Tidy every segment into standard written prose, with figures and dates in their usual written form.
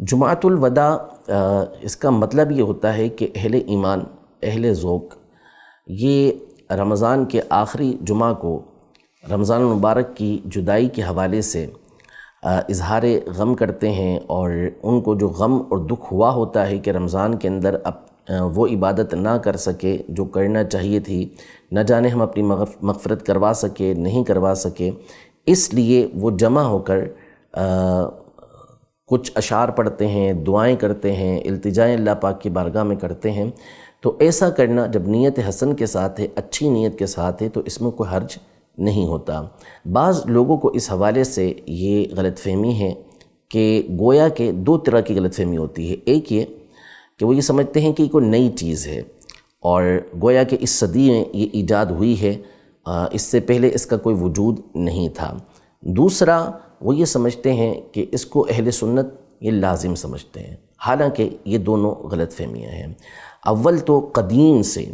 جمعۃ الوداع اس کا مطلب یہ ہوتا ہے کہ اہل ایمان، اہل ذوق یہ رمضان کے آخری جمعہ کو رمضان المبارک کی جدائی کے حوالے سے اظہار غم کرتے ہیں، اور ان کو جو غم اور دکھ ہوا ہوتا ہے کہ رمضان کے اندر وہ عبادت نہ کر سکے جو کرنا چاہیے تھی، نہ جانے ہم اپنی مغفرت کروا سکے نہیں کروا سکے، اس لیے وہ جمع ہو کر کچھ اشعار پڑھتے ہیں، دعائیں کرتے ہیں، التجائیں اللہ پاک کی بارگاہ میں کرتے ہیں۔ تو ایسا کرنا جب نیت حسن کے ساتھ ہے، اچھی نیت کے ساتھ ہے، تو اس میں کوئی حرج نہیں ہوتا۔ بعض لوگوں کو اس حوالے سے یہ غلط فہمی ہے کہ گویا کہ دو طرح کی غلط فہمی ہوتی ہے۔ ایک یہ کہ وہ یہ سمجھتے ہیں کہ یہ کوئی نئی چیز ہے اور گویا کہ اس صدی میں یہ ایجاد ہوئی ہے، اس سے پہلے اس کا کوئی وجود نہیں تھا۔ دوسرا وہ یہ سمجھتے ہیں کہ اس کو اہل سنت یہ لازم سمجھتے ہیں، حالانکہ یہ دونوں غلط فہمیاں ہیں۔ اول تو قدیم سے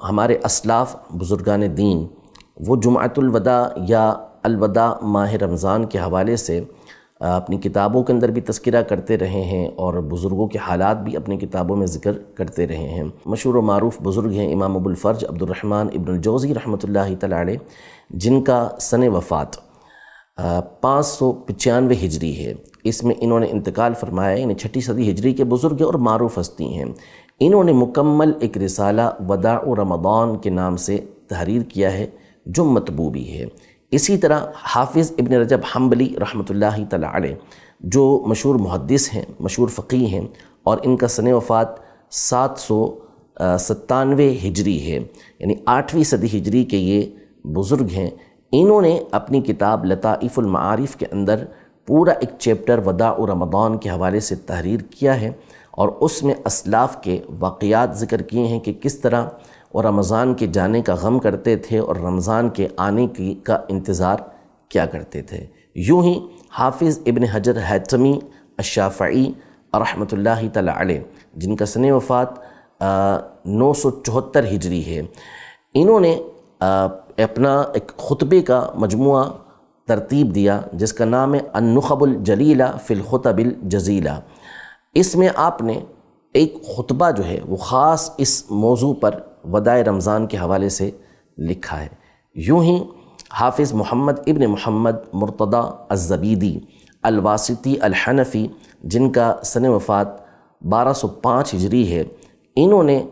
ہمارے اسلاف بزرگان دین وہ جمعۃ الوداع یا الوداع ماہ رمضان کے حوالے سے اپنی کتابوں کے اندر بھی تذکرہ کرتے رہے ہیں، اور بزرگوں کے حالات بھی اپنی کتابوں میں ذکر کرتے رہے ہیں۔ مشہور و معروف بزرگ ہیں امام ابو الفرج عبد الرحمن ابن الجوزی رحمۃ اللہ تعالی علیہ، جن کا سن وفات 595 ہجری ہے۔ اس میں انہوں نے انتقال فرمایا، یعنی 6 صدی ہجری کے بزرگ اور معروف ہستی ہیں۔ انہوں نے مکمل ایک رسالہ وداع رمضان کے نام سے تحریر کیا ہے جو مطبوع بھی ہے۔ اسی طرح حافظ ابن رجب حنبلی رحمۃ اللہ تعالی علیہ، جو مشہور محدث ہیں، مشہور فقیہ ہیں، اور ان کا سن وفات 797 ہجری ہے، یعنی 8ویں صدی ہجری کے یہ بزرگ ہیں۔ انہوں نے اپنی کتاب لطائف المعارف کے اندر پورا ایک چیپٹر وداع رمضان کے حوالے سے تحریر کیا ہے، اور اس میں اسلاف کے واقعات ذکر کیے ہیں کہ کس طرح وہ رمضان کے جانے کا غم کرتے تھے اور رمضان کے آنے کا انتظار کیا کرتے تھے۔ یوں ہی حافظ ابن حجر حیثمی الشافعی رحمۃ اللہ تعالی علیہ، جن کا سن وفات 974 ہجری ہے، انہوں نے اپنا ایک خطبے کا مجموعہ ترتیب دیا جس کا نام ہے النخب الجلیلہ فی الخطب الجزیلہ۔ اس میں آپ نے ایک خطبہ جو ہے وہ خاص اس موضوع پر وداع رمضان کے حوالے سے لکھا ہے۔ یوں ہی حافظ محمد ابن محمد مرتضی الزبیدی الواسطی الحنفی، جن کا سن وفات 1205 ہجری ہے، انہوں نے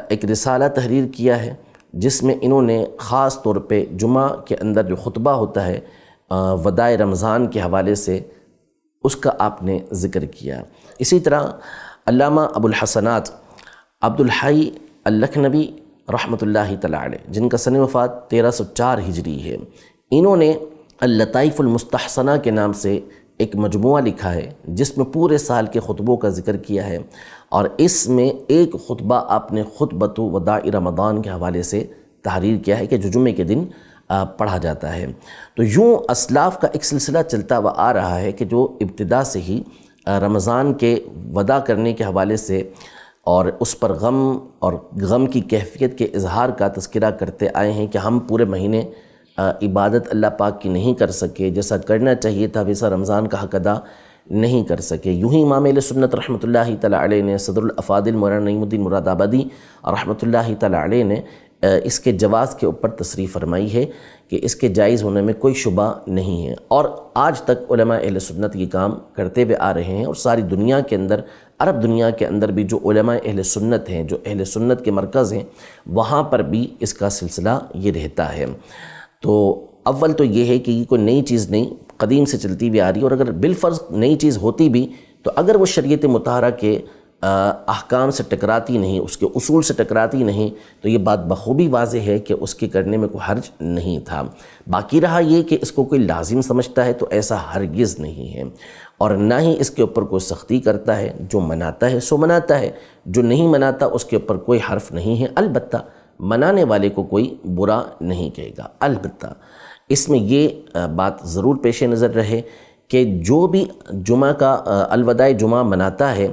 ایک رسالہ تحریر کیا ہے جس میں انہوں نے خاص طور پہ جمعہ کے اندر جو خطبہ ہوتا ہے وداع رمضان کے حوالے سے اس کا آپ نے ذکر کیا۔ اسی طرح علامہ ابو الحسنات عبد الحی اللکھنوی رحمۃ اللہ تعالی علیہ، جن کا سن وفات 1304 ہجری ہے، انہوں نے اللطائف المستحسنہ کے نام سے ایک مجموعہ لکھا ہے جس میں پورے سال کے خطبوں کا ذکر کیا ہے، اور اس میں ایک خطبہ آپ نے خطبۃ وداع رمضان کے حوالے سے تحریر کیا ہے کہ جو جمعے کے دن پڑھا جاتا ہے۔ تو یوں اسلاف کا ایک سلسلہ چلتا ہوا آ رہا ہے کہ جو ابتدا سے ہی رمضان کے وداع کرنے کے حوالے سے اور اس پر غم اور غم کی کیفیت کے اظہار کا تذکرہ کرتے آئے ہیں کہ ہم پورے مہینے عبادت اللہ پاک کی نہیں کر سکے، جیسا کرنا چاہیے تھا ویسا رمضان کا حق ادا نہیں کر سکے۔ یوں ہی امام اہل سنت رحمۃ اللہ تعالی علیہ نے، صدر الافاضل مولانا نعیم الدین مراد آبادی رحمۃ اللہ تعالی علیہ نے اس کے جواز کے اوپر تصریح فرمائی ہے کہ اس کے جائز ہونے میں کوئی شبہ نہیں ہے، اور آج تک علماء اہل سنت یہ کام کرتے ہوئے آ رہے ہیں، اور ساری دنیا کے اندر، عرب دنیا کے اندر بھی جو علماء اہل سنت ہیں، جو اہل سنت کے مرکز ہیں، وہاں پر بھی اس کا سلسلہ یہ رہتا ہے۔ تو اول تو یہ ہے کہ یہ کوئی نئی چیز نہیں، قدیم سے چلتی ہوئی آ رہی ہے، اور اگر بالفرض نئی چیز ہوتی بھی تو اگر وہ شریعت مطہرہ کے احکام سے ٹکراتی نہیں، اس کے اصول سے ٹکراتی نہیں، تو یہ بات بخوبی واضح ہے کہ اس کے کرنے میں کوئی حرج نہیں تھا۔ باقی رہا یہ کہ اس کو کوئی لازم سمجھتا ہے تو ایسا ہرگز نہیں ہے، اور نہ ہی اس کے اوپر کوئی سختی کرتا ہے۔ جو مناتا ہے سو مناتا ہے، جو نہیں مناتا اس کے اوپر کوئی حرف نہیں ہے۔ البتہ منانے والے کو کوئی برا نہیں کہے گا۔ البتہ اس میں یہ بات ضرور پیش نظر رہے کہ جو بھی جمعہ کا الوداع جمعہ مناتا ہے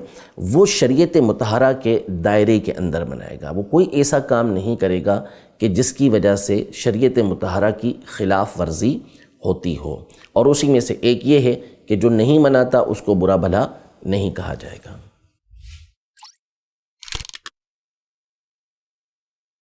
وہ شریعت مطہرہ کے دائرے کے اندر منائے گا، وہ کوئی ایسا کام نہیں کرے گا کہ جس کی وجہ سے شریعت مطہرہ کی خلاف ورزی ہوتی ہو۔ اور اسی میں سے ایک یہ ہے کہ جو نہیں مناتا اس کو برا بھلا نہیں کہا جائے گا۔